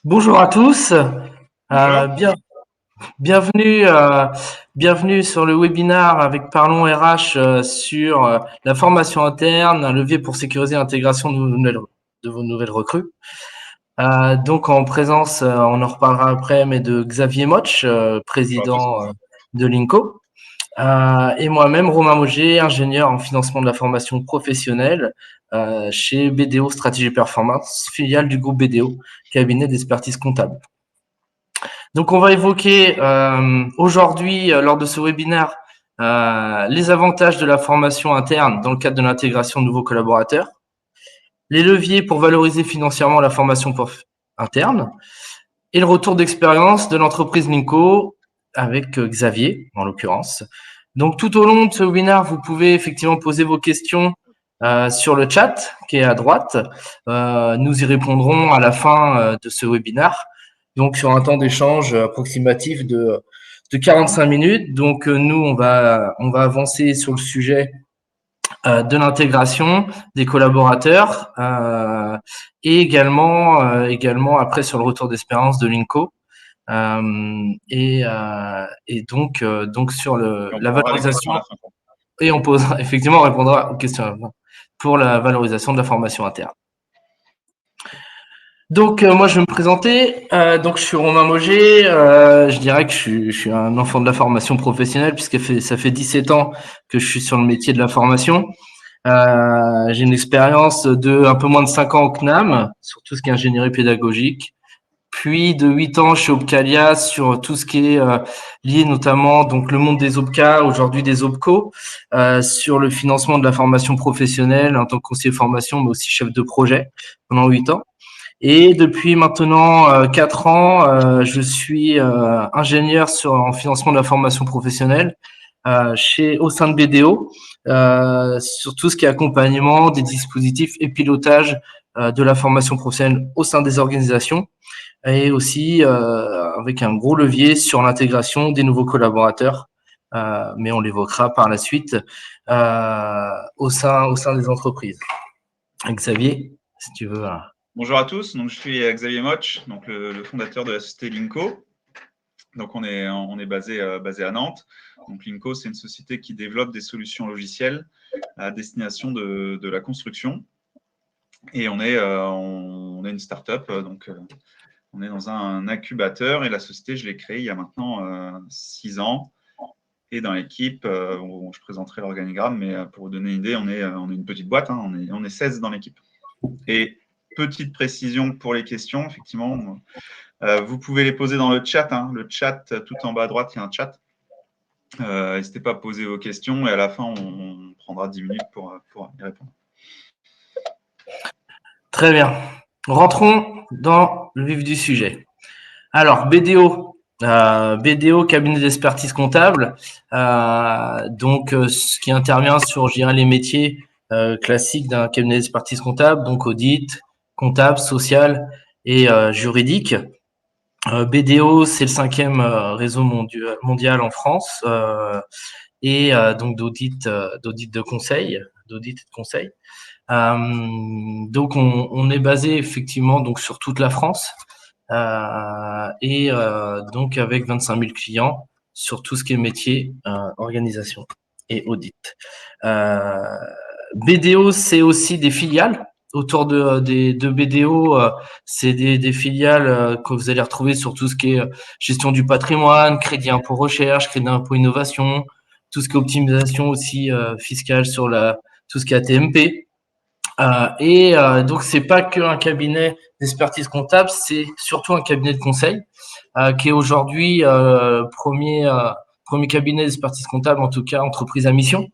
Bonjour à tous, Bonjour. bienvenue, bienvenue sur le webinaire avec Parlons RH sur la formation interne, un levier pour sécuriser l'intégration de vos nouvelles recrues. Donc en présence, on en reparlera après, mais de Xavier Motch, Bonjour à tous. président de l'INCO, et moi-même, Romain Mauger, ingénieur en financement de la formation professionnelle chez BDO Stratégie Performance, filiale du groupe BDO, cabinet d'expertise comptable. Donc, on va évoquer aujourd'hui, lors de ce webinaire, les avantages de la formation interne dans le cadre de l'intégration de nouveaux collaborateurs, les leviers pour valoriser financièrement la formation interne et le retour d'expérience de l'entreprise Linko avec Xavier, en l'occurrence. Donc, tout au long de ce webinaire, vous pouvez effectivement poser vos questions sur le chat qui est à droite. Nous y répondrons à la fin de ce webinaire. Donc, sur un temps d'échange approximatif de 45 minutes. Donc, nous, on va avancer sur le sujet de l'intégration des collaborateurs et également après sur le retour d'expérience de l'INCO. Et donc sur Et on la prendra les questions à valorisation, la fin. et on posera effectivement, on répondra aux questions pour la valorisation de la formation interne. Donc moi je vais me présenter. Donc je suis Romain Mauger. Je dirais que je suis un enfant de la formation professionnelle puisque ça fait 17 ans que je suis sur le métier de la formation. J'ai une expérience de un peu moins de 5 ans au CNAM sur tout ce qui est ingénierie pédagogique, puis de 8 ans chez Opcalia sur tout ce qui est lié notamment donc le monde des OPCA, aujourd'hui des OPCO, sur le financement de la formation professionnelle en tant que conseiller formation, mais aussi chef de projet pendant 8 ans. Et depuis maintenant 4 ans, je suis ingénieur en financement de la formation professionnelle au sein de BDO, sur tout ce qui est accompagnement des dispositifs et pilotage de la formation professionnelle au sein des organisations, et aussi avec un gros levier sur l'intégration des nouveaux collaborateurs, mais on l'évoquera par la suite au sein des entreprises. Xavier, si tu veux. Bonjour à tous. Donc, je suis Xavier Motch, donc le fondateur de la société Linko. Donc, on est basé à Nantes. Donc, Linko, c'est une société qui développe des solutions logicielles à destination de la construction. Et on est une start-up, donc on est dans un incubateur. Et la société, je l'ai créée il y a maintenant 6 ans. Et dans l'équipe, je présenterai l'organigramme, mais pour vous donner une idée, on est une petite boîte, hein, on est 16 dans l'équipe. Et petite précision pour les questions, effectivement, vous pouvez les poser dans le chat. Hein, le chat, tout en bas à droite, il y a un chat. N'hésitez pas à poser vos questions et à la fin, on prendra 10 minutes pour y répondre. Très bien. Rentrons dans le vif du sujet. Alors, BDO, cabinet d'expertise comptable, donc ce qui intervient sur, je dirais, les métiers classiques d'un cabinet d'expertise comptable, donc audit, comptable, social et juridique. BDO, c'est le 5e réseau mondial en France et donc d'audit de conseil, d'audit et de conseil. Donc on est basé effectivement donc sur toute la France et donc avec 25 000 clients sur tout ce qui est métier, organisation et audit. BDO, c'est aussi des filiales. Autour de BDO, c'est des filiales que vous allez retrouver sur tout ce qui est gestion du patrimoine, crédit impôt recherche, crédit impôt innovation, tout ce qui est optimisation aussi fiscale sur tout ce qui est ATMP. Donc, c'est pas qu'un cabinet d'expertise comptable, c'est surtout un cabinet de conseil qui est aujourd'hui premier cabinet d'expertise comptable, en tout cas entreprise à mission,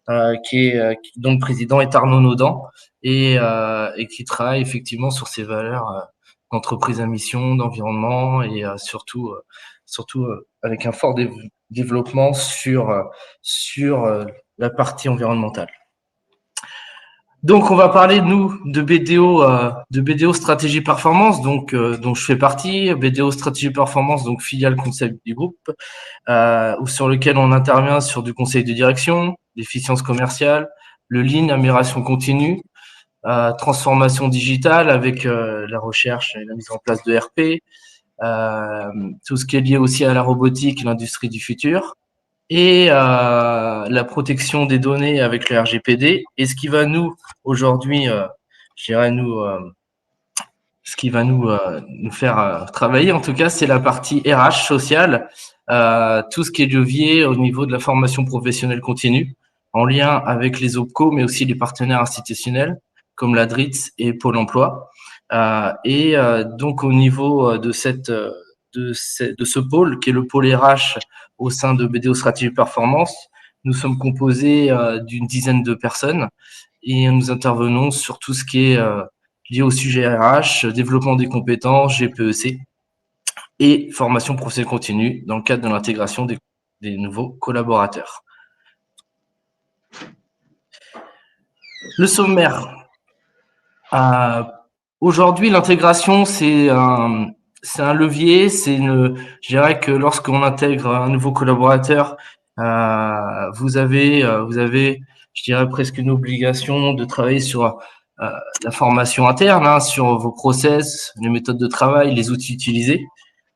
dont le président est Arnaud Naudan et qui travaille effectivement sur ces valeurs d'entreprise à mission, d'environnement et surtout avec un fort développement sur la partie environnementale. Donc, on va parler de BDO Stratégie Performance, donc dont je fais partie. BDO Stratégie Performance, donc filiale conseil du groupe, sur lequel on intervient sur du conseil de direction, l'efficience commerciale, le lean, l'amélioration continue, transformation digitale avec la recherche et la mise en place de RP, tout ce qui est lié aussi à la robotique, l'industrie du futur, et la protection des données avec le RGPD. Et ce qui va nous, aujourd'hui, je dirais ce qui va nous faire travailler, en tout cas, c'est la partie RH sociale, tout ce qui est levier au niveau de la formation professionnelle continue, en lien avec les OPCO, mais aussi les partenaires institutionnels, comme la DRITS et Pôle emploi. Donc, au niveau de ce pôle, qui est le pôle RH au sein de BDO Stratégie Performance, nous sommes composés d'une dizaine de personnes et nous intervenons sur tout ce qui est lié au sujet RH, développement des compétences, GPEC et formation professionnelle continue dans le cadre de l'intégration des nouveaux collaborateurs. Le sommaire. Aujourd'hui, l'intégration, c'est un levier. Je dirais que lorsqu'on intègre un nouveau collaborateur, vous avez, je dirais, presque une obligation de travailler sur la formation interne, hein, sur vos process, les méthodes de travail, les outils utilisés,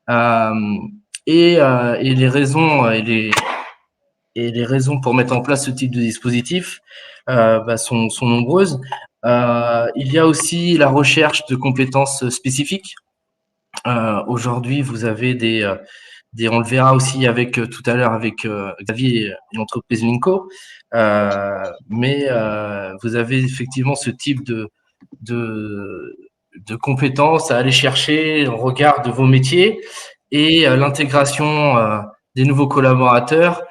et les raisons et les raisons pour mettre en place ce type de dispositif sont nombreuses. Il y a aussi la recherche de compétences spécifiques. Aujourd'hui, vous avez on le verra aussi avec tout à l'heure avec Xavier et l'entreprise Linko, mais vous avez effectivement ce type de compétences à aller chercher au regard de vos métiers, et l'intégration des nouveaux collaborateurs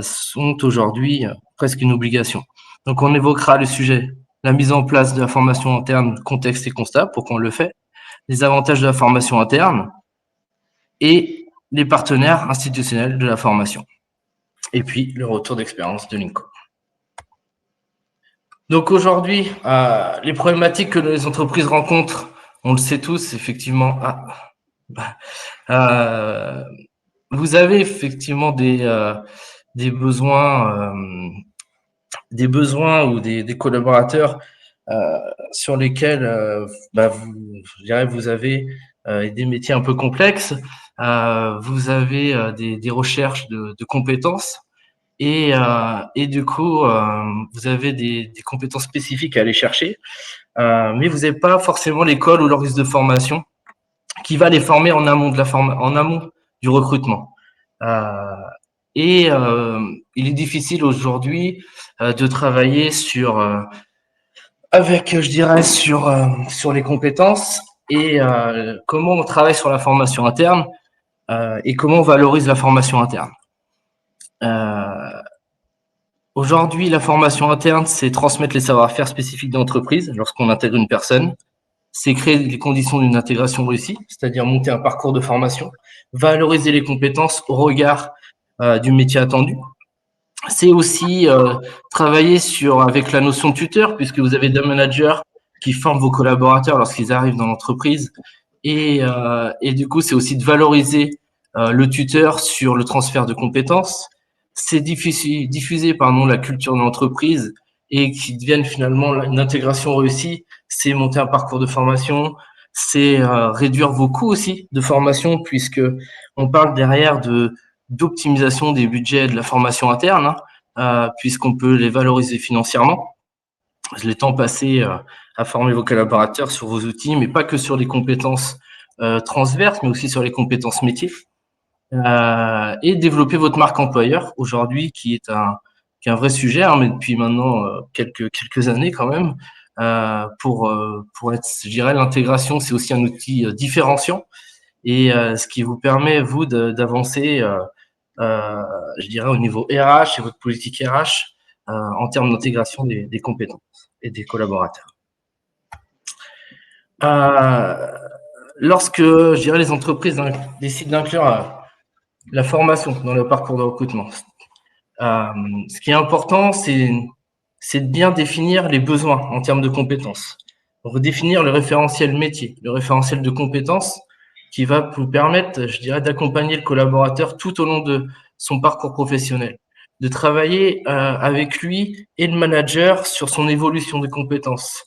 sont aujourd'hui presque une obligation. Donc, on évoquera le sujet, la mise en place de la formation interne, contexte et constat, pourquoi on le fait, les avantages de la formation interne et les partenaires institutionnels de la formation. Et puis, le retour d'expérience de Linko. Donc aujourd'hui, les problématiques que les entreprises rencontrent, on le sait tous, effectivement. Vous avez effectivement des besoins ou des collaborateurs sur lesquels vous avez des métiers un peu complexes. Vous avez des recherches de compétences. Et du coup, vous avez des compétences spécifiques à aller chercher, mais vous n'avez pas forcément l'école ou l'organisme de formation qui va les former en amont en amont du recrutement. Il est difficile aujourd'hui de travailler sur les compétences et comment on travaille sur la formation interne et comment on valorise la formation interne. Aujourd'hui, la formation interne, c'est transmettre les savoir-faire spécifiques d'entreprise lorsqu'on intègre une personne. C'est créer les conditions d'une intégration réussie, c'est-à-dire monter un parcours de formation, valoriser les compétences au regard du métier attendu. C'est aussi travailler avec la notion de tuteur, puisque vous avez des managers qui forment vos collaborateurs lorsqu'ils arrivent dans l'entreprise. Et du coup, c'est aussi de valoriser le tuteur sur le transfert de compétences. C'est diffuser la culture de l'entreprise et qui devienne finalement une intégration réussie. C'est monter un parcours de formation, c'est réduire vos coûts aussi de formation, puisque on parle derrière d'optimisation des budgets de la formation interne, puisqu'on peut les valoriser financièrement. Les temps passés à former vos collaborateurs sur vos outils, mais pas que sur les compétences transverses, mais aussi sur les compétences métiers. Et développer votre marque employeur aujourd'hui, qui est un vrai sujet, mais depuis maintenant quelques années quand même. Pour être, je dirais, l'intégration, c'est aussi un outil différenciant, et ce qui vous permet, vous, d'avancer, je dirais, au niveau RH et votre politique RH en termes d'intégration des compétences et des collaborateurs. Lorsque, je dirais, les entreprises décident d'inclure la formation dans le parcours de recrutement, ce qui est important, c'est de bien définir les besoins en termes de compétences. Redéfinir le référentiel métier, le référentiel de compétences qui va vous permettre, je dirais, d'accompagner le collaborateur tout au long de son parcours professionnel, de travailler avec lui et le manager sur son évolution de compétences,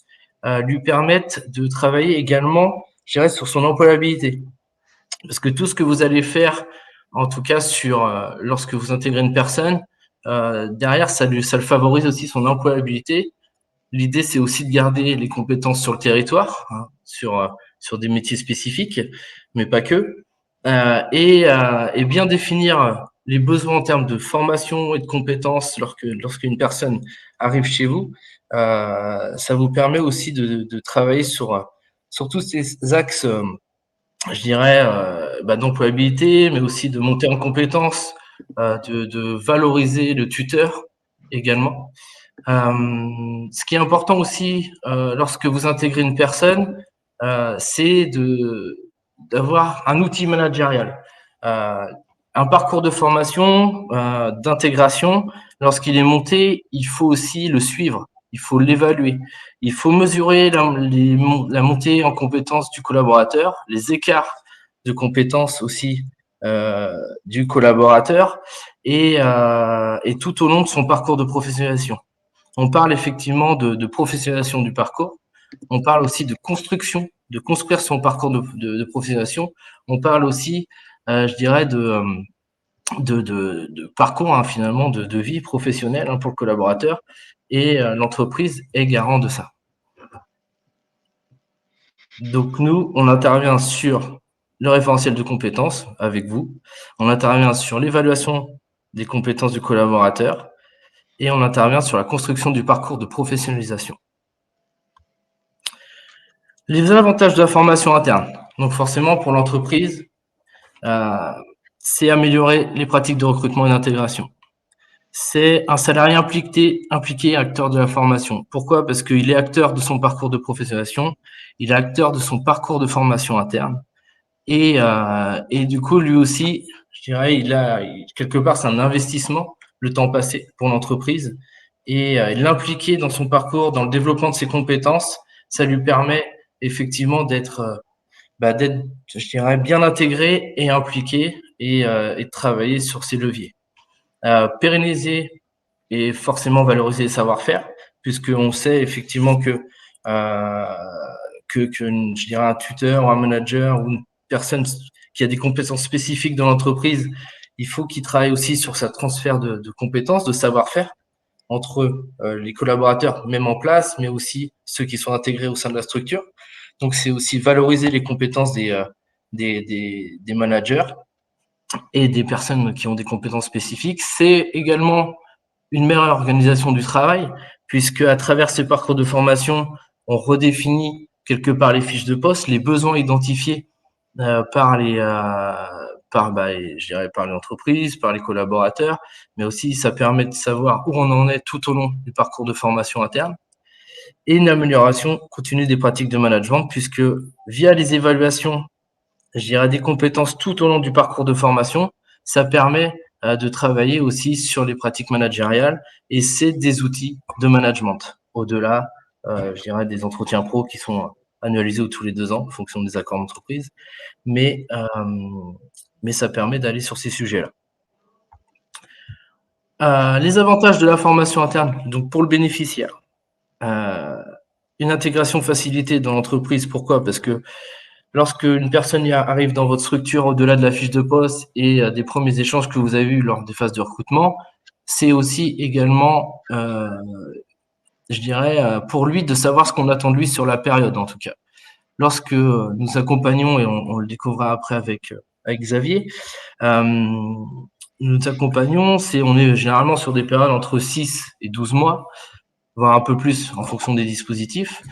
lui permettent de travailler également, je dirais, sur son employabilité. Parce que tout ce que vous allez faire, en tout cas lorsque vous intégrez une personne, derrière, ça le favorise aussi son employabilité. L'idée, c'est aussi de garder les compétences sur le territoire, hein, sur des métiers spécifiques, mais pas que, et bien définir les besoins en termes de formation et de compétences lorsqu'une personne arrive chez vous. Ça vous permet aussi de travailler sur tous ces axes, je dirais, d'employabilité, mais aussi de monter en compétences, de valoriser le tuteur également. Ce qui est important aussi lorsque vous intégrez une personne, c'est d'avoir un outil managérial, un parcours de formation, d'intégration. Lorsqu'il est monté, il faut aussi le suivre, il faut l'évaluer, il faut mesurer la montée en compétences du collaborateur, les écarts de compétences aussi du collaborateur et tout au long de son parcours de professionnalisation. On parle effectivement de professionnalisation du parcours. On parle aussi de construction, de construire son parcours de professionnalisation. On parle aussi, je dirais, de parcours, hein, finalement, de vie professionnelle, hein, pour le collaborateur. Et l'entreprise est garant de ça. Donc nous, on intervient sur le référentiel de compétences avec vous. On intervient sur l'évaluation des compétences du collaborateur. Et on intervient sur la construction du parcours de professionnalisation. Les avantages de la formation interne. Donc forcément, pour l'entreprise, c'est améliorer les pratiques de recrutement et d'intégration. C'est un salarié impliqué, acteur de la formation. Pourquoi? Parce qu'il est acteur de son parcours de professionnalisation, il est acteur de son parcours de formation interne. Et du coup, lui aussi, je dirais, quelque part, c'est un investissement, le temps passé pour l'entreprise. Et l'impliquer dans son parcours, dans le développement de ses compétences, ça lui permet effectivement d'être, je dirais, bien intégré et impliqué et de travailler sur ses leviers. Pérenniser et forcément valoriser les savoir-faire, puisqu'on sait effectivement que je dirais, un tuteur ou un manager ou une personne qui a des compétences spécifiques dans l'entreprise, il faut qu'il travaille aussi sur sa transfert de compétences, de savoir-faire entre les collaborateurs même en place, mais aussi ceux qui sont intégrés au sein de la structure. Donc, c'est aussi valoriser les compétences des managers et des personnes qui ont des compétences spécifiques. C'est également une meilleure organisation du travail, puisque à travers ces parcours de formation, on redéfinit quelque part les fiches de poste, les besoins identifiés par je dirais par l'entreprise, par les collaborateurs, mais aussi ça permet de savoir où on en est tout au long du parcours de formation interne et une amélioration continue des pratiques de management, puisque via les évaluations, je dirais, des compétences tout au long du parcours de formation, ça permet de travailler aussi sur les pratiques managériales et c'est des outils de management au-delà, je dirais, des entretiens pro qui sont annualisés tous les 2 ans en fonction des accords d'entreprise, mais ça permet d'aller sur ces sujets-là. Les avantages de la formation interne, donc pour le bénéficiaire, une intégration facilitée dans l'entreprise. Pourquoi? Parce que lorsque une personne arrive dans votre structure au-delà de la fiche de poste et des premiers échanges que vous avez eus lors des phases de recrutement, c'est aussi également, je dirais, pour lui de savoir ce qu'on attend de lui sur la période en tout cas. Lorsque nous accompagnons, et on le découvrira après avec Xavier, nous accompagnons, on est généralement sur des périodes entre 6 et 12 mois, voire un peu plus en fonction des dispositifs,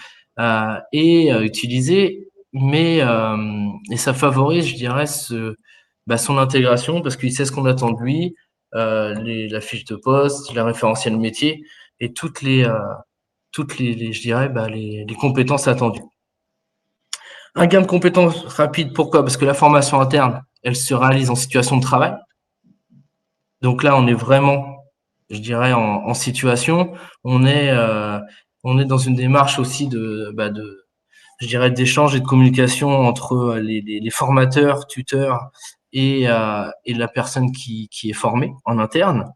utilisés, mais et ça favorise, je dirais, son intégration parce qu'il sait ce qu'on attend de lui, la fiche de poste, la référentiel métier et toutes les je dirais, les compétences attendues. Un gain de compétences rapide, pourquoi? Parce que la formation interne, elle se réalise en situation de travail. Donc là, on est vraiment, je dirais, en situation. On est dans une démarche aussi je dirais, d'échange et de communication entre les formateurs, tuteurs et la personne qui est formée en interne.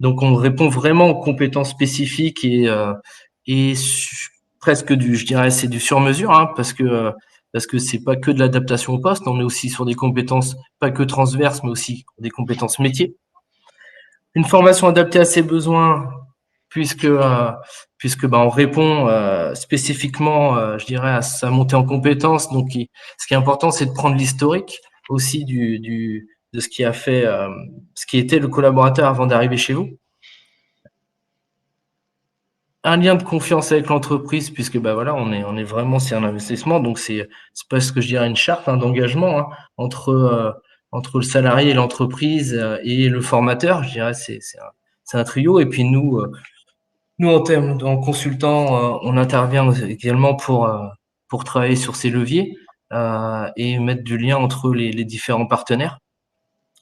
Donc, on répond vraiment aux compétences spécifiques et presque je dirais, c'est du sur-mesure, hein, parce que c'est pas que de l'adaptation au poste, on est aussi sur des compétences pas que transverses, mais aussi des compétences métiers. Une formation adaptée à ses besoins, puisque on répond spécifiquement, je dirais, à sa montée en compétences. Donc, ce qui est important, c'est de prendre l'historique aussi de ce qui a fait, ce qui était le collaborateur avant d'arriver chez vous. Un lien de confiance avec l'entreprise, puisque voilà, on est vraiment, c'est un investissement, donc c'est pas ce que je dirais une charte d'engagement, hein, entre le salarié et l'entreprise et le formateur. Je dirais c'est un trio. Et puis nous en termes en consultant, on intervient également pour travailler sur ces leviers et mettre du lien entre les différents partenaires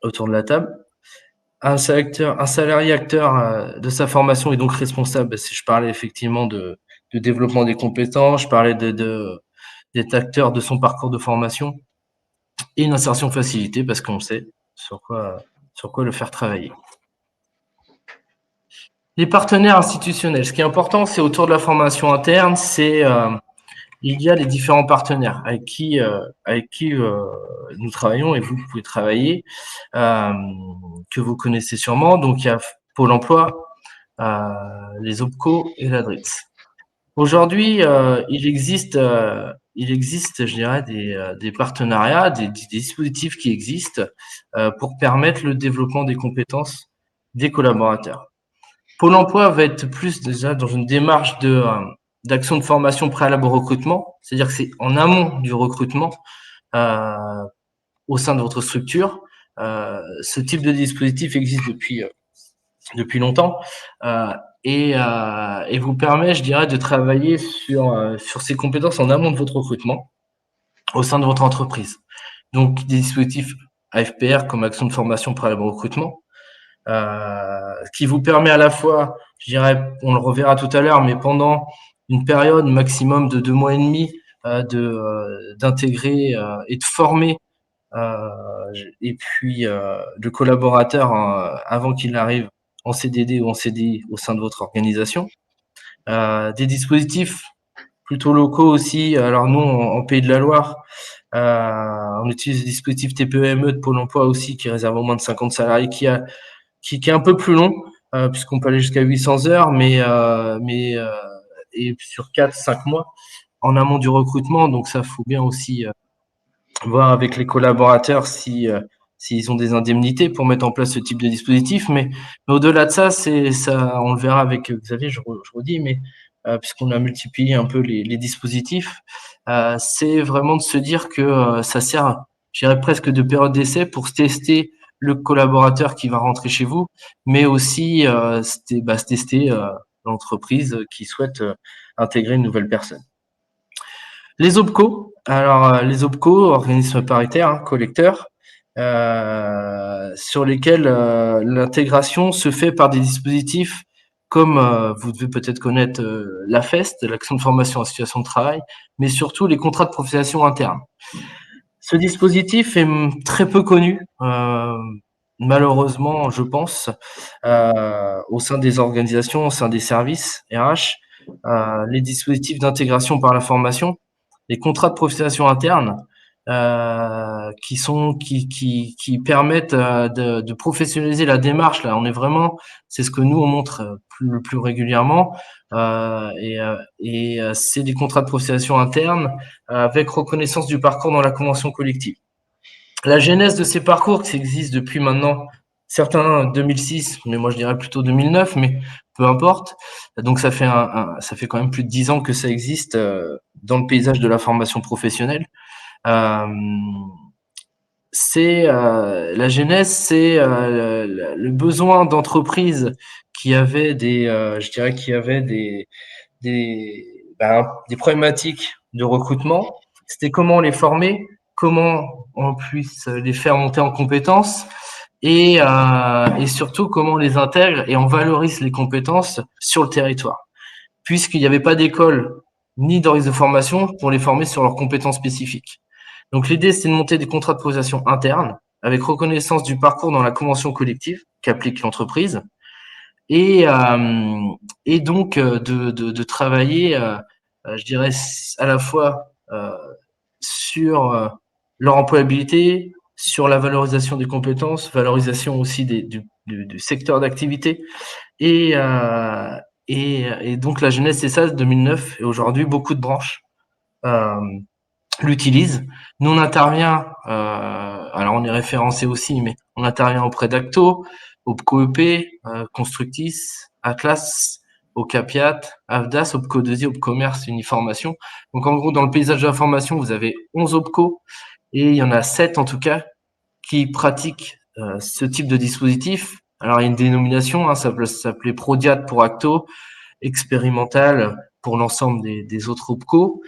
autour de la table. Un salarié acteur de sa formation est donc responsable. Si je parlais effectivement de développement des compétences, je parlais d'être acteur de son parcours de formation et une insertion facilitée parce qu'on sait sur quoi le faire travailler. Les partenaires institutionnels. Ce qui est important, c'est autour de la formation interne, il y a les différents partenaires avec qui nous travaillons et vous pouvez travailler, que vous connaissez sûrement. Donc, il y a Pôle emploi, les OPCO et la DRITS. Aujourd'hui, il existe, je dirais, des partenariats, des dispositifs qui existent pour permettre le développement des compétences des collaborateurs. Pôle emploi va être plus déjà dans une démarche d'action de formation préalable au recrutement, c'est-à-dire que c'est en amont du recrutement au sein de votre structure. Ce type de dispositif existe depuis longtemps et vous permet, je dirais, de travailler sur ces compétences en amont de votre recrutement au sein de votre entreprise. Donc, des dispositifs AFPR comme action de formation préalable au recrutement, qui vous permet à la fois, je dirais, on le reverra tout à l'heure, mais pendant une période maximum de 2 mois et demi, d'intégrer et de former et puis le collaborateur avant qu'il arrive en CDD ou en CDI au sein de votre organisation. Des dispositifs plutôt locaux aussi. Alors nous, en Pays de la Loire, on utilise des dispositifs TPE-ME de Pôle emploi aussi qui réserve au moins de 50 salariés, qui est un peu plus long, puisqu'on peut aller jusqu'à 800 heures, mais et sur 4-5 mois en amont du recrutement. Donc ça, faut bien aussi voir avec les collaborateurs s'ils ont des indemnités pour mettre en place ce type de dispositif. Mais au-delà de ça, on le verra avec Xavier, je redis, mais puisqu'on a multiplié un peu les dispositifs, c'est vraiment de se dire que ça sert, je dirais presque de période d'essai pour tester le collaborateur qui va rentrer chez vous, mais aussi se tester l'entreprise qui souhaite intégrer une nouvelle personne. Les OPCO, alors les OPCO, organismes paritaires, collecteurs, sur lesquels l'intégration se fait par des dispositifs comme vous devez peut-être connaître l'AFEST, l'action de formation en situation de travail, mais surtout les contrats de professionnalisation interne. Ce dispositif est très peu connu, malheureusement, je pense, au sein des organisations, au sein des services RH. Les dispositifs d'intégration par la formation, les contrats de professionnalisation interne, qui permettent de professionnaliser la démarche. Là, on est vraiment, c'est ce que nous on montre le plus régulièrement, c'est des contrats de professionnalisation interne avec reconnaissance du parcours dans la convention collective. La genèse de ces parcours qui existent depuis maintenant, certains 2006, mais moi je dirais plutôt 2009, mais peu importe. Donc ça fait ça fait quand même plus de 10 ans que ça existe dans le paysage de la formation professionnelle. La genèse, c'est le besoin d'entreprises qui avaient des problématiques de recrutement. C'était comment les former, comment on puisse les faire monter en compétences et surtout comment on les intègre et on valorise les compétences sur le territoire, puisqu'il n'y avait pas d'école ni d'organisme de formation pour les former sur leurs compétences spécifiques. Donc l'idée, c'est de monter des contrats de professionnalisation internes avec reconnaissance du parcours dans la convention collective qu'applique l'entreprise et donc de travailler je dirais, à la fois sur leur employabilité, sur la valorisation des compétences, valorisation aussi du secteur d'activité. Et donc la jeunesse, c'est ça, 2009. Et aujourd'hui, beaucoup de branches l'utilisent. Nous, on intervient, alors on est référencé aussi, mais on intervient auprès d'Acto, Opco EP, Constructis, Atlas, Ocapiat, Avdas, Opco 2i, Opcommerce, Uniformation. Donc en gros, dans le paysage de la formation, vous avez 11 Opco et il y en a 7 en tout cas qui pratiquent ce type de dispositif. Alors il y a une dénomination, hein, ça peut s'appeler Prodiat pour Acto, expérimental pour l'ensemble des autres OPCO,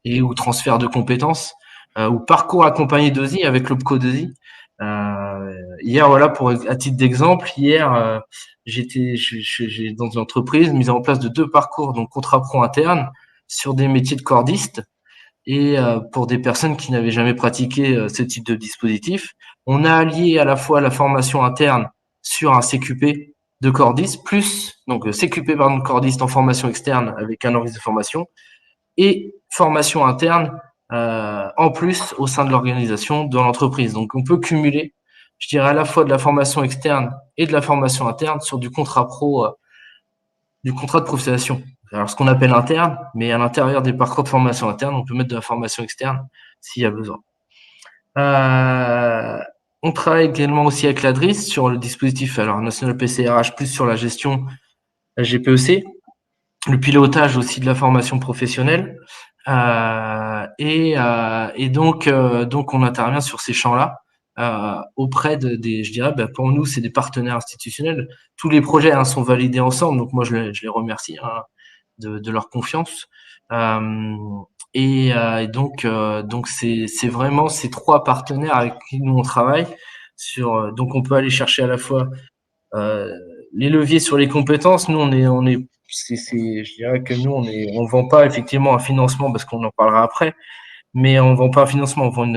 et ou transfert de compétences, ou parcours accompagné d'OSI avec l'OPCO d'OSI. Hier, voilà, à titre d'exemple, hier, j'ai dans une entreprise mis en place de 2 parcours, donc contrat pro interne, sur des métiers de cordiste, et pour des personnes qui n'avaient jamais pratiqué ce type de dispositif. On a allié à la fois la formation interne sur un CQP de cordiste, plus donc CQP pardon, de cordiste en formation externe avec un organisme de formation, et formation interne en plus au sein de l'organisation, dans l'entreprise. Donc on peut cumuler, je dirais, à la fois de la formation externe et de la formation interne sur du contrat pro, du contrat de professionnalisation. Alors, ce qu'on appelle interne, mais à l'intérieur des parcours de formation interne, on peut mettre de la formation externe s'il y a besoin. On travaille également aussi avec l'ADRIS sur le dispositif alors National PCRH, plus sur la gestion GPEC, le pilotage aussi de la formation professionnelle. Et donc on intervient sur ces champs-là auprès des, je dirais, pour nous, c'est des partenaires institutionnels. Tous les projets sont validés ensemble, donc moi je les remercie de leur confiance. Et donc c'est vraiment ces 3 partenaires avec qui nous on travaille sur. Donc on peut aller chercher à la fois les leviers sur les compétences. Nous je dirais que nous on vend pas effectivement un financement parce qu'on en parlera après, mais on vend pas un financement, on vend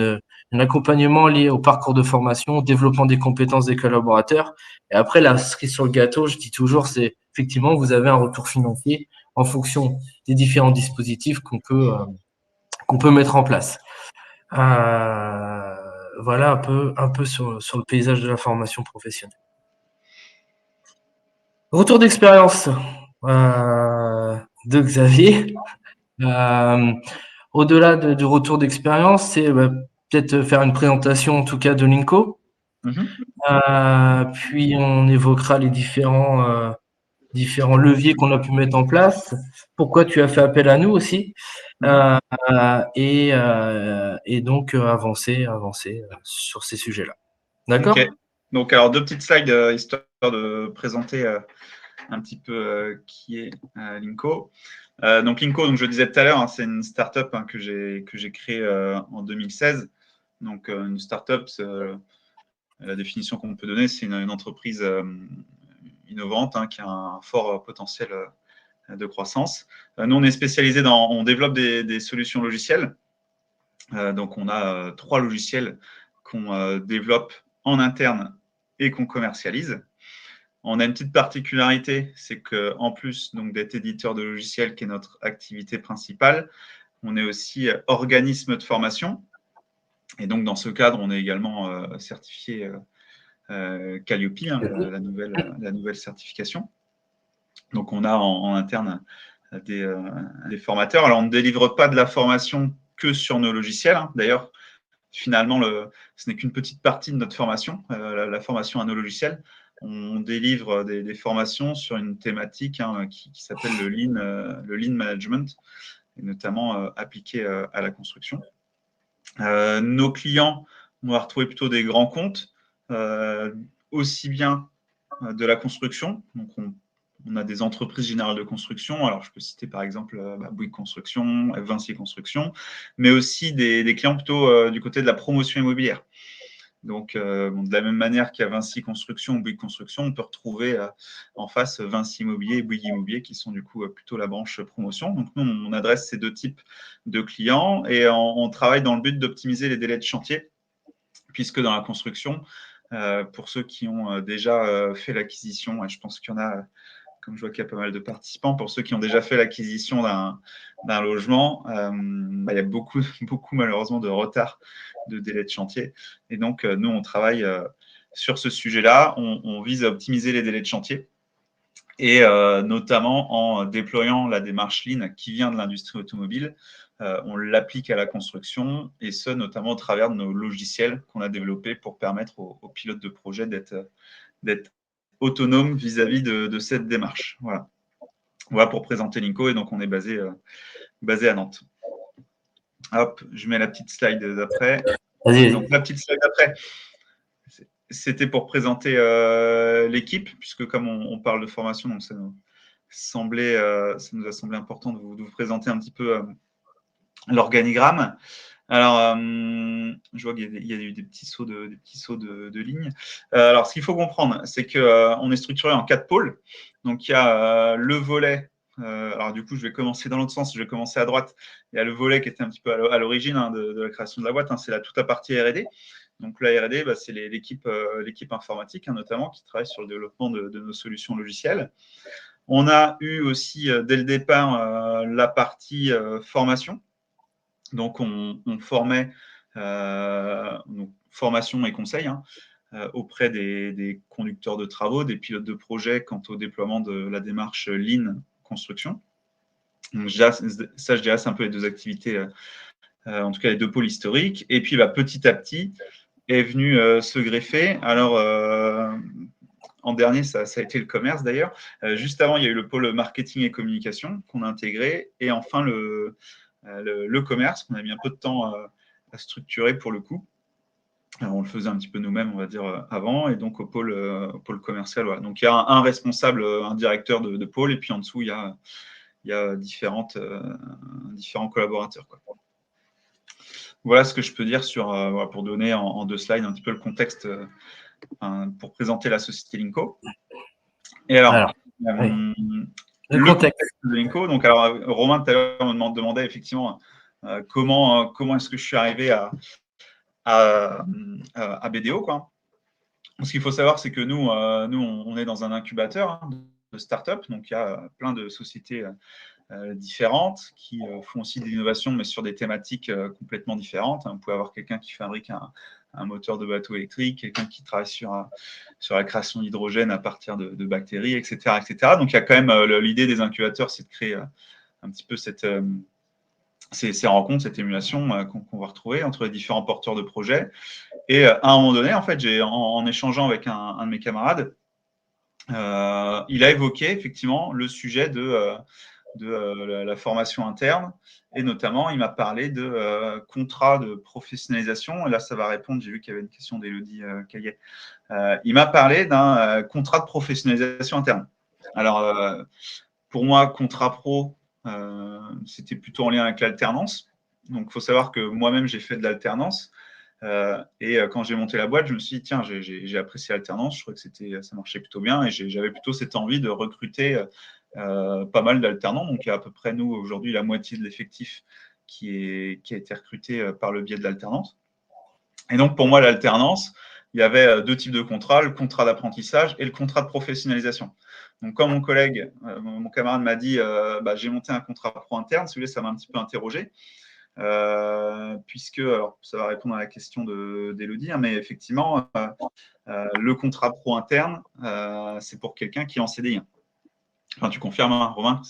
un accompagnement lié au parcours de formation, au développement des compétences des collaborateurs. Et après, la cerise sur le gâteau, je dis toujours, c'est effectivement, vous avez un retour financier en fonction des différents dispositifs qu'on peut mettre en place. Voilà un peu sur le paysage de la formation professionnelle. Retour d'expérience de Xavier. Au-delà du retour d'expérience, c'est peut-être faire une présentation en tout cas de Linko. Puis on évoquera les différents leviers qu'on a pu mettre en place. Pourquoi tu as fait appel à nous aussi, et donc avancer sur ces sujets-là. D'accord. Okay. Donc, alors 2 petites slides histoire de présenter un petit peu qui est Linko. Donc Linko, donc je le disais tout à l'heure, c'est une startup que j'ai créée en 2016. Donc une startup, la définition qu'on peut donner, c'est une entreprise innovante qui a un fort potentiel de croissance. Nous, on est spécialisé on développe des solutions logicielles. Donc on a 3 logiciels qu'on développe en interne et qu'on commercialise. On a une petite particularité, c'est qu'en plus d'être éditeur de logiciels, qui est notre activité principale, on est aussi organisme de formation. Et donc, dans ce cadre, on est également certifié Calliope, la nouvelle certification. Donc, on a en interne des formateurs. Alors, on ne délivre pas de la formation que sur nos logiciels. D'ailleurs, finalement, ce n'est qu'une petite partie de notre formation, la formation à nos logiciels. On délivre des formations sur une thématique qui s'appelle le lean management, et notamment appliqué à la construction. Nos clients, on va retrouver plutôt des grands comptes, aussi bien de la construction. Donc, on a des entreprises générales de construction. Alors, je peux citer par exemple Bouygues Construction, Vinci Construction, mais aussi des clients plutôt du côté de la promotion immobilière. Donc, de la même manière qu'il y a Vinci Construction ou Bouygues Construction, on peut retrouver en face Vinci Immobilier et Bouygues Immobilier, qui sont du coup plutôt la branche promotion. Donc, nous, on adresse ces 2 types de clients et on travaille dans le but d'optimiser les délais de chantier, puisque dans la construction, pour ceux qui ont déjà fait l'acquisition, et je pense qu'il y en a comme je vois qu'il y a pas mal de participants, pour ceux qui ont déjà fait l'acquisition d'un logement, il y a beaucoup, beaucoup malheureusement de retard de délai de chantier. Et donc, nous, on travaille sur ce sujet-là. On vise à optimiser les délais de chantier et notamment en déployant la démarche Lean qui vient de l'industrie automobile. On l'applique à la construction et ce, notamment au travers de nos logiciels qu'on a développés pour permettre aux pilotes de projet d'être autonomes vis-à-vis de cette démarche. Voilà pour présenter Linko et donc on est basé à Nantes. Hop, je mets la petite slide d'après. Donc la petite slide d'après, c'était pour présenter l'équipe, puisque comme on parle de formation, donc ça nous a semblé important de vous présenter un petit peu l'organigramme. Alors, je vois qu'il y a eu des petits sauts de ligne. Alors, ce qu'il faut comprendre, c'est qu'on est structuré en 4 pôles. Donc, il y a le volet. Alors, du coup, je vais commencer dans l'autre sens. Je vais commencer à droite. Il y a le volet qui était un petit peu à l'origine de la création de la boîte. C'est toute la partie R&D. Donc, la R&D, c'est l'équipe informatique, notamment, qui travaille sur le développement de nos solutions logicielles. On a eu aussi, dès le départ, la partie formation. Donc, on formait donc, formation et conseil auprès des conducteurs de travaux, des pilotes de projet quant au déploiement de la démarche Lean construction. Donc, ça, je dirais, c'est un peu les deux activités, en tout cas les deux pôles historiques. Et puis, petit à petit, est venu se greffer. Alors, en dernier, ça a été le commerce d'ailleurs. Juste avant, il y a eu le pôle marketing et communication qu'on a intégré. Et enfin, le commerce, qu'on a mis un peu de temps à structurer pour le coup. Alors, on le faisait un petit peu nous-mêmes, on va dire, avant, et donc au pôle commercial. Voilà. Donc, il y a un responsable, un directeur de pôle, et puis en dessous, il y a différents collaborateurs, quoi. Voilà ce que je peux dire pour donner en 2 slides un petit peu le contexte pour présenter la société Linko. Et alors le contexte de Linko. Donc, alors, Romain, tout à l'heure, me demandait effectivement comment est-ce que je suis arrivé à BDO, quoi. Ce qu'il faut savoir, c'est que nous, on est dans un incubateur de start-up. Donc, il y a plein de sociétés différentes qui font aussi de l'innovation, mais sur des thématiques complètement différentes. Vous pouvez avoir quelqu'un qui fabrique un moteur de bateau électrique, quelqu'un qui travaille sur la création d'hydrogène à partir de bactéries, etc., etc. Donc, il y a quand même l'idée des incubateurs, c'est de créer un petit peu ces rencontres, cette émulation qu'on va retrouver entre les différents porteurs de projets. Et à un moment donné, en fait, en échangeant avec un de mes camarades, il a évoqué effectivement le sujet de la formation interne. Et notamment, il m'a parlé de contrat de professionnalisation. Et là, ça va répondre. J'ai vu qu'il y avait une question d'Élodie Caillet. Il m'a parlé d'un contrat de professionnalisation interne. Alors, pour moi, contrat pro, c'était plutôt en lien avec l'alternance. Donc, il faut savoir que moi-même, j'ai fait de l'alternance. Et quand j'ai monté la boîte, je me suis dit, tiens, j'ai apprécié l'alternance. Je trouvais que ça marchait plutôt bien. Et j'avais plutôt cette envie de recruter pas mal d'alternants. Donc, il y a à peu près, nous, aujourd'hui, la moitié de l'effectif qui a été recruté par le biais de l'alternance. Et donc, pour moi, l'alternance, il y avait 2 types de contrats, le contrat d'apprentissage et le contrat de professionnalisation. Donc, quand mon collègue, mon camarade m'a dit, j'ai monté un contrat pro interne, si vous voulez, ça m'a un petit peu interrogé. Puisque, alors ça va répondre à la question d'Élodie, mais effectivement, le contrat pro interne, c'est pour quelqu'un qui est en CDI. Enfin, tu confirmes, Romain?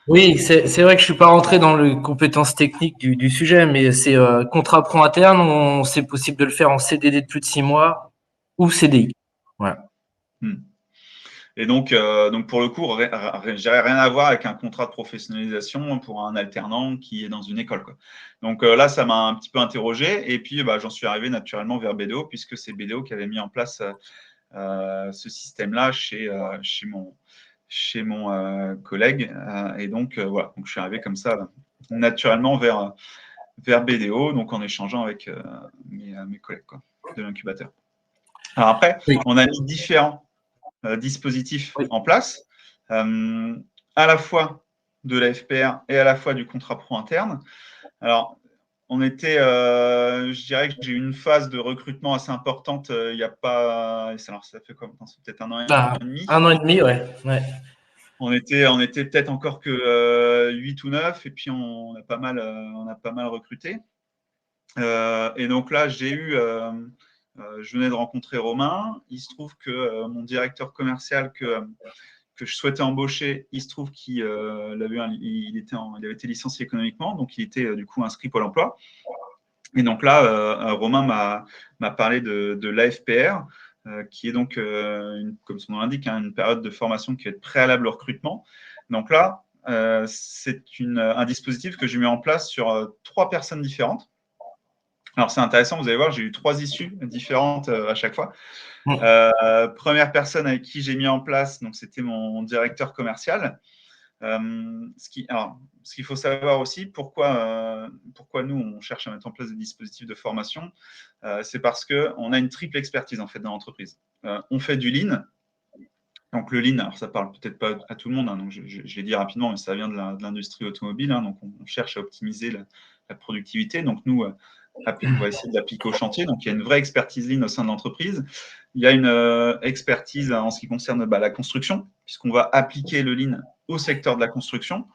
Oui, c'est vrai que je suis pas rentré dans les compétences techniques du sujet, mais c'est contrat pro interne, c'est possible de le faire en CDD de plus de 6 mois ou CDI. Voilà. Et donc pour le coup, j'avais rien à voir avec un contrat de professionnalisation pour un alternant qui est dans une école, quoi. Donc là, ça m'a un petit peu interrogé. Et puis, j'en suis arrivé naturellement vers BDO, puisque c'est BDO qui avait mis en place ce système-là chez mon collègue. Et donc, voilà. Donc, je suis arrivé comme ça, naturellement, vers BDO, donc en échangeant avec mes collègues, quoi, de l'incubateur. Alors après, on a mis différents dispositifs en place, à la fois de la FPR et à la fois du contrat pro interne. Alors, je dirais que j'ai eu une phase de recrutement assez importante il n'y a pas. Alors, ça fait quoi? C'est peut-être 1 an et demi. 1 an et demi, ouais. On était peut-être encore que 8 ou 9, et puis on a pas mal recruté. Et donc là, je venais de rencontrer Romain. Il se trouve que mon directeur commercial que je souhaitais embaucher, il se trouve qu'il il avait été licencié économiquement, donc il était du coup inscrit Pôle emploi. Et donc là, Romain m'a parlé de l'AFPR, qui est donc, comme son nom l'indique, une période de formation qui est préalable au recrutement. Donc là, c'est un dispositif que j'ai mis en place sur 3 personnes différentes. Alors c'est intéressant, vous allez voir, j'ai eu 3 issues différentes à chaque fois. Première personne avec qui j'ai mis en place, donc c'était mon directeur commercial. Ce qu'il faut savoir aussi, pourquoi nous, on cherche à mettre en place des dispositifs de formation, c'est parce qu'on a une triple expertise en fait dans l'entreprise. On fait du lean. Donc le lean, alors ça parle peut-être pas à tout le monde, hein, donc je l'ai dit rapidement, mais ça vient de l'industrie automobile, hein, donc on cherche à optimiser la productivité. Donc nous, on va essayer de l'appliquer au chantier. Donc il y a une vraie expertise lean au sein de l'entreprise. Il y a une expertise en ce qui concerne la construction, puisqu'on va appliquer le lean au secteur de la construction.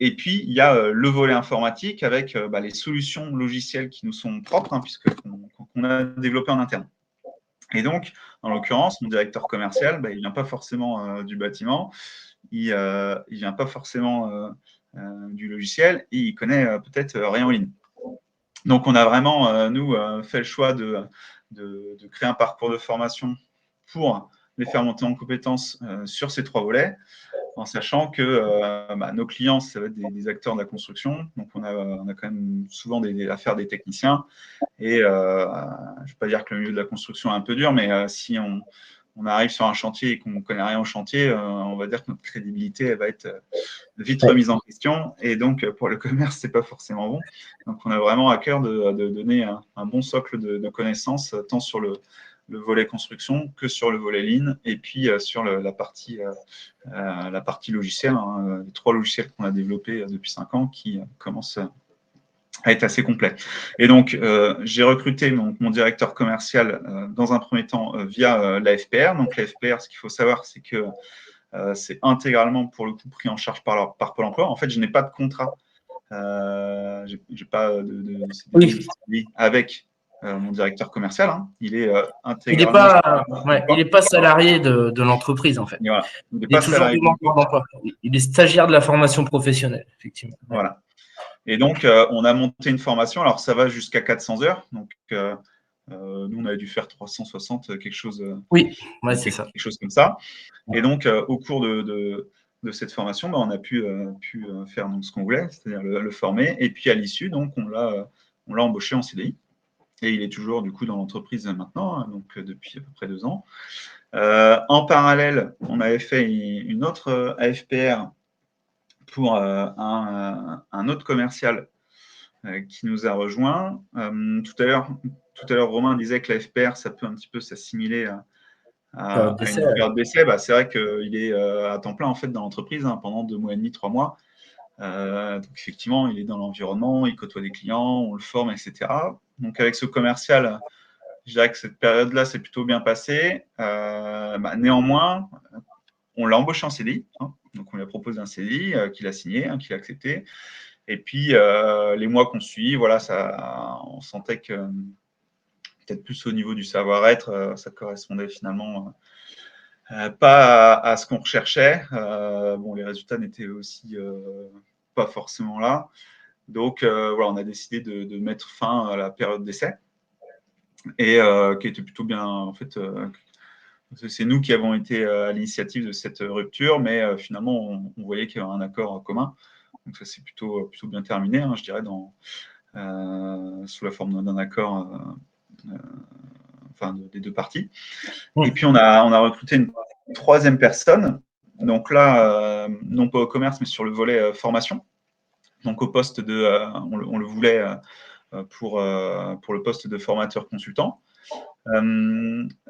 Et puis, il y a le volet informatique avec les solutions logicielles qui nous sont propres, hein, qu'on a développées en interne. Et donc, en l'occurrence, mon directeur commercial, il ne vient pas forcément du bâtiment, il ne vient pas forcément du logiciel, et il connaît peut-être rien au lean. Donc, on a vraiment, nous, fait le choix de créer un parcours de formation pour les faire monter en compétences sur ces 3 volets, en sachant que nos clients, ça va être des acteurs de la construction. Donc, on a quand même souvent affaires des techniciens. Et je ne vais pas dire que le milieu de la construction est un peu dur, mais si on arrive sur un chantier et qu'on ne connaît rien au chantier, on va dire que notre crédibilité elle va être vite remise en question. Et donc, pour le commerce, ce n'est pas forcément bon. Donc, on a vraiment à cœur de donner un bon socle de connaissances, tant sur le volet construction que sur le volet lean, et puis sur la partie logicielle, hein, les 3 logiciels qu'on a développés depuis 5 ans qui commencent à être assez complet. Et donc, j'ai recruté mon directeur commercial dans un premier temps via l'AFPR. Donc, l'AFPR, ce qu'il faut savoir, c'est que c'est intégralement, pour le coup, pris en charge par Pôle emploi. En fait, je n'ai pas de contrat. Je n'ai pas de CDI avec mon directeur commercial. Hein. Il est intégralement. Il n'est pas salarié de l'entreprise, en fait. Voilà. Il n'est Il est pas toujours salarié demandeur d'emploi. Il est stagiaire de la formation professionnelle, effectivement. Voilà. Et donc, on a monté une formation. Alors, ça va jusqu'à 400 heures. Donc, nous, on avait dû faire 360, quelque chose, c'est ça. Quelque chose comme ça. Et donc, au cours de cette formation, on a pu faire donc, ce qu'on voulait, c'est-à-dire le former. Et puis, à l'issue, donc, on l'a embauché en CDI. Et il est toujours, du coup, dans l'entreprise maintenant, hein, donc depuis à peu près 2 ans. En parallèle, on avait fait une autre AFPR pour un autre commercial qui nous a rejoint. Tout à l'heure, Romain disait que la FPR, ça peut un petit peu s'assimiler à une période d'essai. C'est vrai qu'il est à temps plein en fait dans l'entreprise pendant 2 mois et demi, 3 mois. Donc effectivement, il est dans l'environnement, il côtoie des clients, on le forme, etc. Donc avec ce commercial, je dirais que cette période-là s'est plutôt bien passée. Néanmoins, on l'a embauché en CDI. Donc on lui a proposé un CDI qu'il a signé, qu'il a accepté. Et puis, les mois qu'on suit, voilà, on sentait que peut-être plus au niveau du savoir-être, ça correspondait finalement pas à ce qu'on recherchait. Les résultats n'étaient aussi pas forcément là. Donc, voilà, on a décidé de mettre fin à la période d'essai et qui était plutôt bien, en fait. C'est nous qui avons été à l'initiative de cette rupture, mais finalement, on voyait qu'il y avait un accord commun. Donc, ça s'est plutôt bien terminé, hein, je dirais, sous la forme d'un accord des 2 parties. Et puis, on a recruté une 3e personne. Donc là, non pas au commerce, mais sur le volet formation. Donc, au poste on le voulait pour le poste de formateur consultant.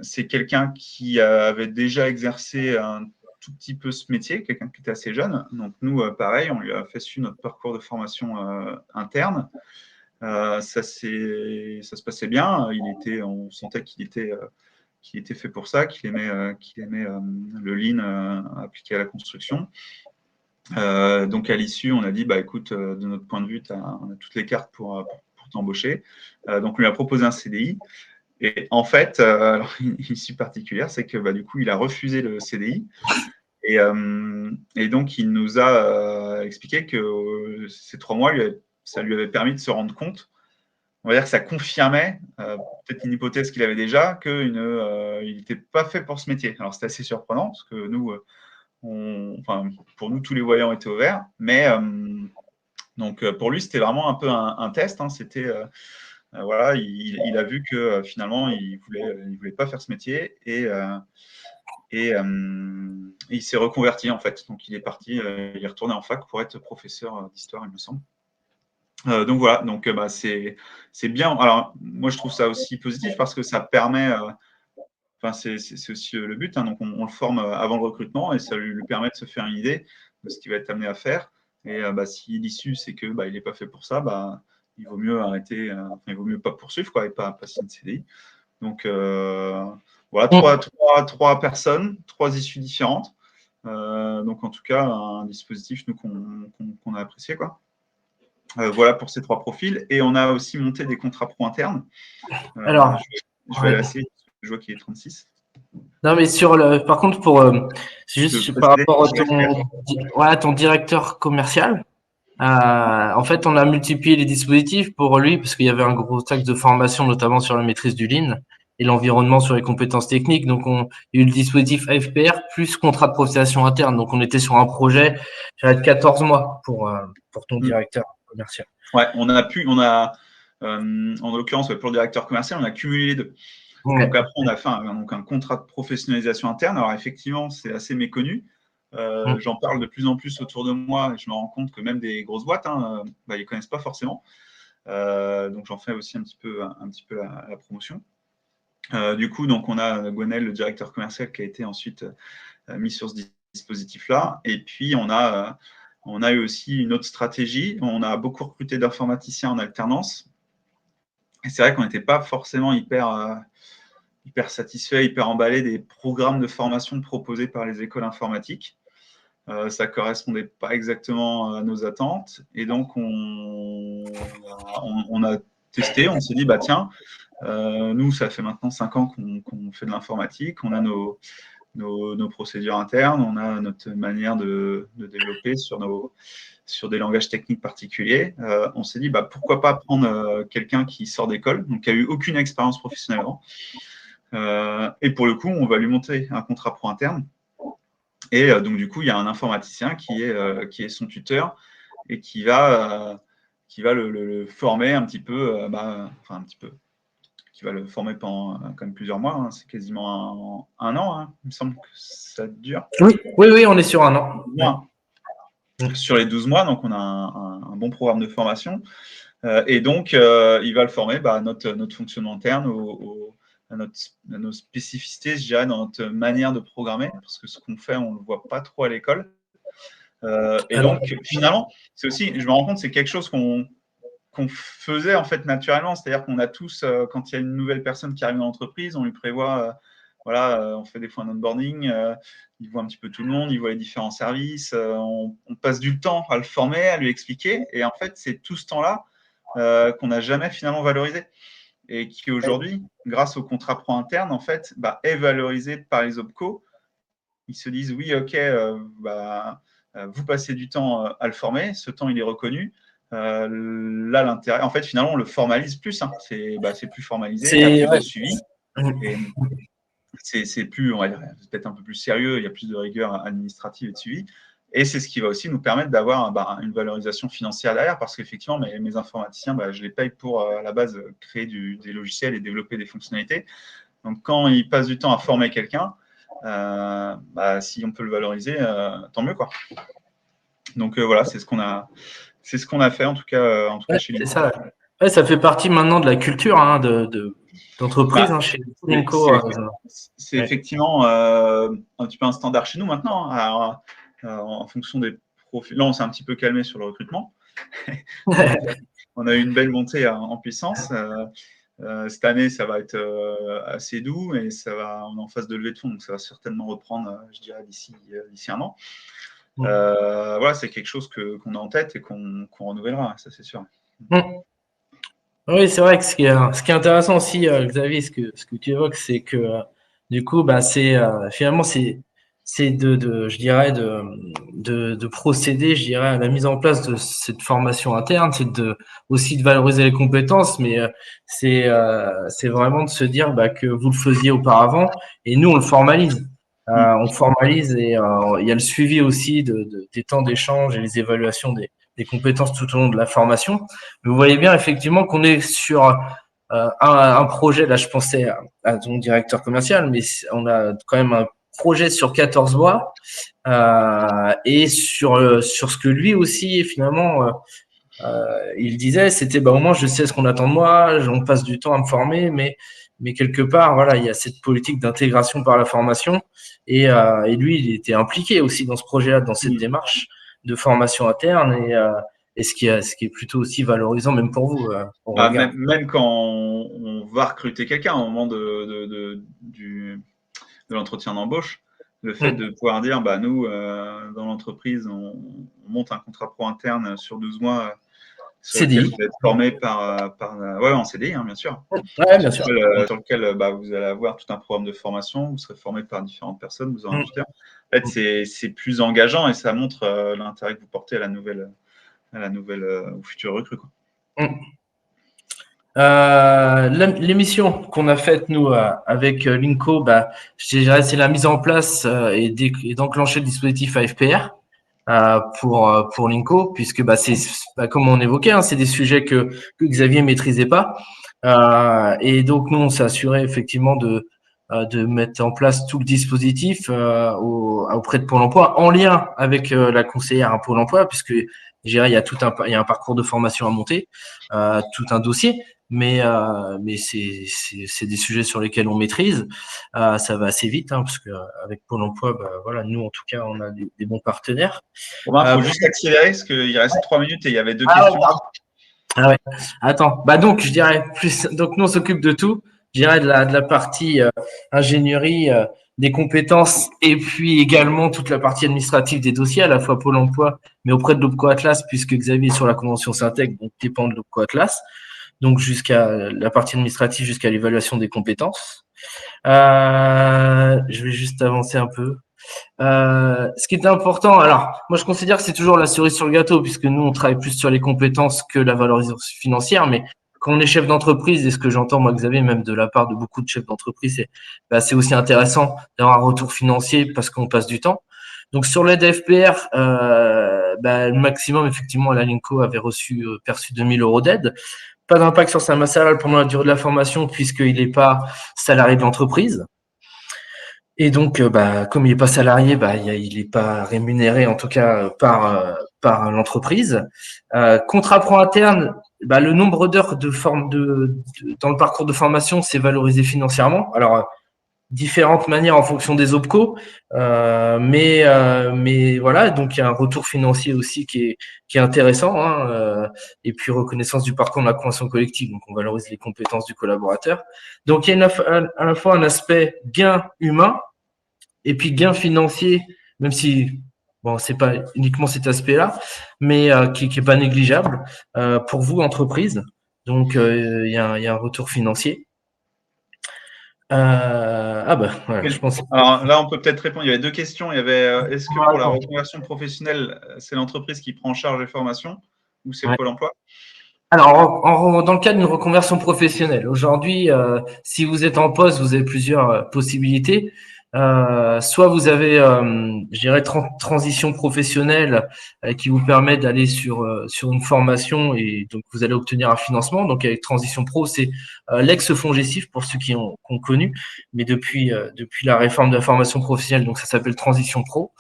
C'est quelqu'un qui avait déjà exercé un tout petit peu ce métier, quelqu'un qui était assez jeune. Donc nous, pareil, on lui a fait suivre notre parcours de formation interne. Ça se passait bien. On sentait qu'il qu'il était fait pour ça, qu'il aimait le lean appliqué à la construction. Donc à l'issue, on a dit, bah écoute, de notre point de vue, on a toutes les cartes pour t'embaucher. Donc on lui a proposé un CDI. Et en fait, alors, une issue particulière, c'est que du coup, il a refusé le CDI. Et donc, il nous a expliqué que ces 3 mois, ça lui avait permis de se rendre compte, on va dire que ça confirmait, peut-être une hypothèse qu'il avait déjà, qu'il n'était pas fait pour ce métier. Alors, c'était assez surprenant, parce que nous, pour nous, tous les voyants étaient au vert. Mais donc, pour lui, c'était vraiment un peu un test. Hein. C'était, voilà, il a vu que finalement, il voulait pas faire ce métier. Et il s'est reconverti, en fait. Donc, il est parti, il est retourné en fac pour être professeur d'histoire, il me semble. Donc, voilà. Donc, c'est bien. Alors, moi, je trouve ça aussi positif parce que ça permet. C'est aussi le but. Hein. Donc, on le forme avant le recrutement et ça lui permet de se faire une idée de ce qu'il va être amené à faire. Et si l'issue, c'est que il n'est pas fait pour ça, il vaut mieux arrêter. Il vaut mieux pas poursuivre, quoi, et pas signer de CDI. Donc, voilà, trois personnes, 3 issues différentes. Donc, en tout cas, un dispositif qu'on a apprécié, quoi. Voilà pour ces 3 profils. Et on a aussi monté des contrats pro internes. Alors, je vais lasser, je vois qu'il est 36. non, mais par contre, c'est juste par rapport à ton directeur commercial. En fait, on a multiplié les dispositifs pour lui parce qu'il y avait un gros axe de formation, notamment sur la maîtrise du Lean et l'environnement sur les compétences techniques. Donc, il y a eu le dispositif AFPR plus contrat de profession interne. Donc, on était sur un projet, ça va être 14 mois pour ton directeur commercial. Ouais, en l'occurrence, pour le directeur commercial, on a cumulé les deux. Ouais. Donc après, on a fait un contrat de professionnalisation interne. Alors effectivement, c'est assez méconnu. J'en parle de plus en plus autour de moi et je me rends compte que même des grosses boîtes, ils ne connaissent pas forcément. Donc j'en fais aussi un petit peu la promotion. Du coup, donc on a Gwenel, le directeur commercial, qui a été ensuite mis sur ce dispositif-là. Et puis, on a eu aussi une autre stratégie. On a beaucoup recruté d'informaticiens en alternance. Et c'est vrai qu'on n'était pas forcément hyper satisfait, hyper emballé des programmes de formation proposés par les écoles informatiques. Ça ne correspondait pas exactement à nos attentes. Et donc, on a testé, on s'est dit, tiens, nous, ça fait maintenant 5 ans qu'on fait de l'informatique, on a nos procédures internes, on a notre manière de développer sur des langages techniques particuliers. On s'est dit, pourquoi pas prendre quelqu'un qui sort d'école, donc qui n'a eu aucune expérience professionnelle avant. Et pour le coup, on va lui monter un contrat pro interne. Et donc, du coup, il y a un informaticien qui est son tuteur et qui va le former un petit peu, qui va le former pendant quand même plusieurs mois. Hein. C'est quasiment un an, hein. Il me semble que ça dure. Oui, on est sur un an. Ouais. Sur les 12 mois, donc on a un bon programme de formation. Et donc, il va le former à notre fonctionnement interne, à nos spécificités, je dirais, dans notre manière de programmer, parce que ce qu'on fait, on ne le voit pas trop à l'école. Et donc, finalement, c'est aussi, je me rends compte, c'est quelque chose qu'on faisait en fait naturellement, c'est-à-dire qu'on a tous, quand il y a une nouvelle personne qui arrive dans l'entreprise, on lui prévoit, on fait des fois un onboarding, il voit un petit peu tout le monde, il voit les différents services, on passe du temps à le former, à lui expliquer, et en fait, c'est tout ce temps-là qu'on n'a jamais finalement valorisé, et qui aujourd'hui, grâce au contrat pro interne, en fait, est valorisé par les OPCO. Ils se disent, oui, ok, vous passez du temps à le former, ce temps, il est reconnu. Là, l'intérêt, en fait, finalement, on le formalise plus. Hein. C'est plus formalisé, il y a plus de suivi. Et c'est plus, on va dire, peut-être un peu plus sérieux, il y a plus de rigueur administrative et de suivi. Et c'est ce qui va aussi nous permettre d'avoir une valorisation financière derrière, parce qu'effectivement, mes informaticiens, je les paye pour, à la base, créer des logiciels et développer des fonctionnalités. Donc, quand ils passent du temps à former quelqu'un, si on peut le valoriser, tant mieux, quoi. Donc voilà, c'est ce qu'on a fait en tout cas chez Linko. Ça fait partie maintenant de la culture d'entreprise chez Linko. C'est effectivement un petit peu un standard chez nous maintenant. Alors, en fonction des profils, là on s'est un petit peu calmé sur le recrutement. On a eu une belle montée en puissance. Cette année, ça va être assez doux, mais on est en phase de levée de fonds, donc ça va certainement reprendre, je dirais, d'ici un an. Voilà, c'est quelque chose qu'on a en tête et qu'on renouvellera, ça c'est sûr. Oui, c'est vrai que ce qui est intéressant aussi, Xavier, ce que tu évoques, c'est que du coup, bah, finalement c'est je dirais de procéder, je dirais, à la mise en place de cette formation interne, c'est aussi de valoriser les compétences, mais c'est vraiment de se dire bah, que vous le faisiez auparavant et nous on le formalise. On formalise et il y a le suivi aussi des temps d'échange et les évaluations des compétences tout au long de la formation. Vous voyez bien effectivement qu'on est sur un projet, là je pensais à ton directeur commercial, mais on a quand même un projet sur 14 mois et sur ce que lui aussi finalement il disait, c'était bah, au moins je sais ce qu'on attend de moi, on passe du temps à me former, mais quelque part voilà il y a cette politique d'intégration par la formation et lui il était impliqué aussi dans ce projet-là, dans cette démarche de formation interne et ce qui est plutôt aussi valorisant même pour vous. Même quand on va recruter quelqu'un au moment de l'entretien d'embauche, le fait de pouvoir dire, bah, nous, dans l'entreprise, on monte un contrat pro interne sur 12 mois sur lequel CDI. vous êtes formé ouais, en CDI, hein, bien sûr. Ouais, bien sûr. Sur lequel bah, vous allez avoir tout un programme de formation, vous serez formé par différentes personnes, vous aurez un tuteur. En fait, c'est plus engageant et ça montre l'intérêt que vous portez à la nouvelle au futur recrue. L'émission qu'on a faite nous avec Linko, bah, je dirais c'est la mise en place et d'enclencher le dispositif AFPR pour Linko, puisque bah, c'est comme on évoquait, hein, c'est des sujets que Xavier maîtrisait pas, et donc nous on s'est assuré effectivement de mettre en place tout le dispositif auprès de Pôle Emploi en lien avec la conseillère à Pôle Emploi, puisque je dirais il y a un parcours de formation à monter, tout un dossier. Mais c'est des sujets sur lesquels on maîtrise. Ça va assez vite, hein, parce que avec Pôle Emploi, bah, voilà, nous en tout cas, on a des bons partenaires. Romain, il faut juste accélérer parce qu'il reste 3 minutes et il y avait 2 questions. Ah ouais. Attends. Bah donc je dirais plus. Donc nous on s'occupe de tout. Je dirais de la partie ingénierie, des compétences et puis également toute la partie administrative des dossiers, à la fois Pôle Emploi, mais auprès de l'OPCO Atlas, puisque Xavier est sur la convention Syntec, donc dépend de l'OPCO Atlas. Donc jusqu'à la partie administrative, jusqu'à l'évaluation des compétences. Je vais juste avancer un peu. Ce qui est important, alors moi je considère que c'est toujours la cerise sur le gâteau, puisque nous on travaille plus sur les compétences que la valorisation financière, mais quand on est chef d'entreprise, et ce que j'entends moi Xavier, même de la part de beaucoup de chefs d'entreprise, c'est aussi intéressant d'avoir un retour financier parce qu'on passe du temps. Donc sur l'aide FPR, le maximum effectivement la Linko avait perçu 2000 € d'aide. Pas d'impact sur sa masse salariale pendant la durée de la formation puisqu'il n'est pas salarié de l'entreprise. Et donc, comme il n'est pas salarié, il n'est pas rémunéré en tout cas par l'entreprise. Contrat pro interne, le nombre d'heures dans le parcours de formation, c'est valorisé financièrement. Alors, différentes manières en fonction des OPCO, mais voilà, donc il y a un retour financier aussi qui est intéressant, hein, et puis reconnaissance du parcours de la convention collective, donc on valorise les compétences du collaborateur. Donc il y a à la fois un aspect gain humain et puis gain financier, même si bon c'est pas uniquement cet aspect-là, mais qui est pas négligeable pour vous entreprise. Donc il y a un retour financier. Voilà, je pense. Alors là, on peut peut-être répondre. Il y avait 2 questions. Il y avait est-ce que pour la reconversion professionnelle, c'est l'entreprise qui prend en charge les formations ou c'est Pôle emploi? Alors, dans le cas d'une reconversion professionnelle, aujourd'hui, si vous êtes en poste, vous avez plusieurs possibilités. Soit vous avez, je dirais, transition professionnelle qui vous permet d'aller sur une formation et donc vous allez obtenir un financement. Donc avec Transition Pro, c'est l'ex-FONGECIF pour ceux qui ont connu, mais depuis la réforme de la formation professionnelle, donc ça s'appelle Transition Pro.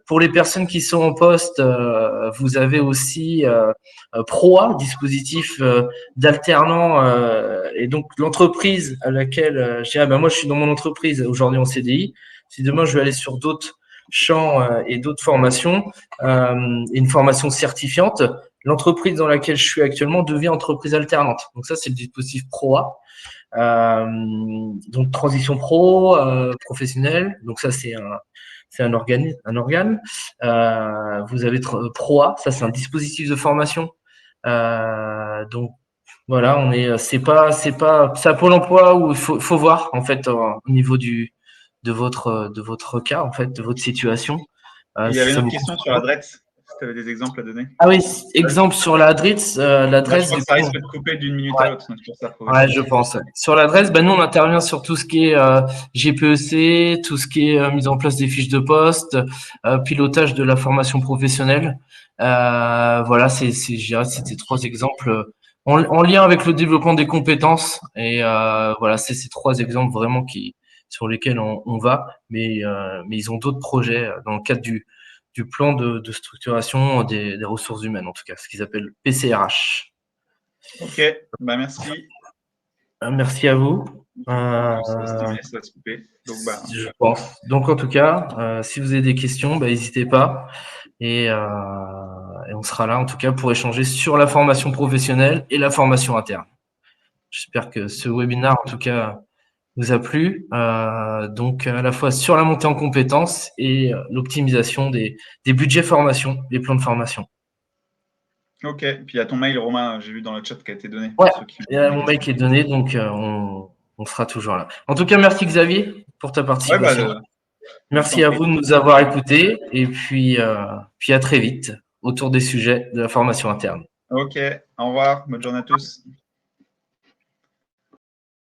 Pour les personnes qui sont en poste, vous avez aussi PROA, dispositif d'alternant, et donc l'entreprise à laquelle je dirais, moi je suis dans mon entreprise aujourd'hui en CDI. Si demain je vais aller sur d'autres champs et d'autres formations, une formation certifiante, l'entreprise dans laquelle je suis actuellement devient entreprise alternante. Donc ça, c'est le dispositif PROA. Donc transition pro, professionnelle. Donc ça, c'est un organe. Vous avez PROA, ça c'est un dispositif de formation. Donc voilà, c'est pas ça Pôle emploi où il faut voir en fait au niveau de votre cas en fait, de votre situation. Il y Si avait une ça autre vous question sur l'adresse, si tu avais des exemples à donner. Ah oui, exemple sur l'adresse, Là, je l'adresse crois du que ça coup. risque de couper d'une minute à Ouais. l'autre, donc c'est pour ça qu'il faut Ouais, vérifier. je pense. Sur l'adresse, nous, on intervient sur tout ce qui est GPEC, tout ce qui est mise en place des fiches de poste, pilotage de la formation professionnelle. Voilà, je dirais, c'était 3 exemples en lien avec le développement des compétences. Et voilà, c'est ces 3 exemples vraiment sur lesquels on va. Mais ils ont d'autres projets dans le cadre du plan de structuration des ressources humaines, en tout cas, ce qu'ils appellent PCRH. Ok, merci. Merci à vous. Ça va se couper. Donc, Je pense. Donc, en tout cas, si vous avez des questions, n'hésitez pas. Et on sera là, en tout cas, pour échanger sur la formation professionnelle et la formation interne. J'espère que ce webinaire, en tout cas, vous a plu. Donc, à la fois sur la montée en compétences et l'optimisation des budgets formation, des plans de formation. ok, puis il y a ton mail, Romain, j'ai vu dans le chat qui a été donné. Ouais, il y a mon mail qui est donné, donc on sera toujours là. En tout cas, merci Xavier pour ta participation. Merci à vous de nous avoir écoutés et puis à très vite autour des sujets de la formation interne. Ok, au revoir, bonne journée à tous.